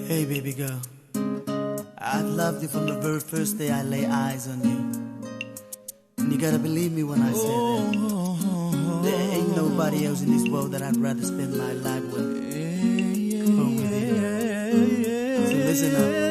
Hey baby girl, I've loved you from the very first day I lay eyes on you. And you gotta believe me when I say that there ain't nobody else in this world that I'd rather spend my life with. But with you. So listen up.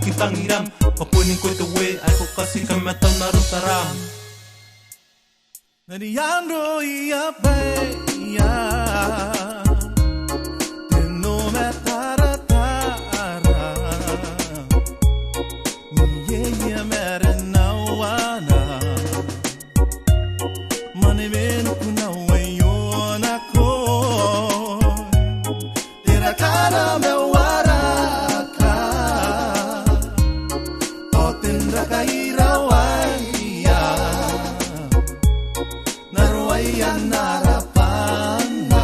Kitang iram, papunin ko ito way, ay ko kasi kamataw na rin taram. Nariando iya baya, teno me tara tara, niye mere nawana, manimen kuna wayon ako, tira cara me Naruayan narapan na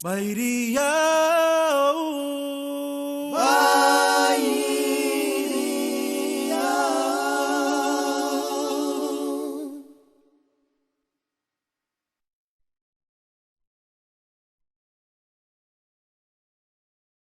Bay đi áo